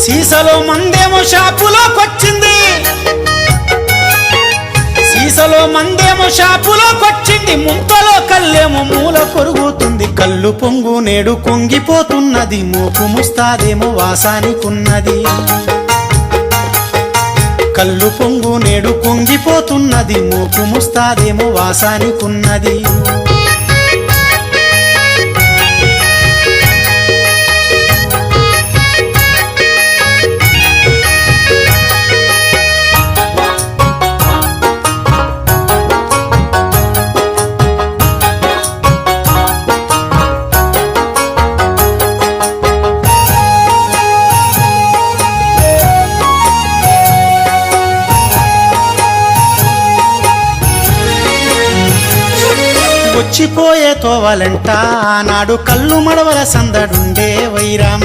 సీసలో మందేమో షాపులోకొచ్చింది, సీసలో మందేమో షాపులోకొచ్చింది, ముంతలో కల్లేమో మూల కొరుగుతుంది. కళ్ళు పొంగు నేడు కొంగిపోతున్నది, మోపు ముస్తాదేమో వాసానికున్నది. కళ్ళు పొంగు నేడు కొంగిపోతున్నది, మోపు ముస్తాదేమో వాసానికున్నది. వచ్చిపోయే తోవలంట ఆనాడు కళ్ళు మడవల సందడుండే వైరామ.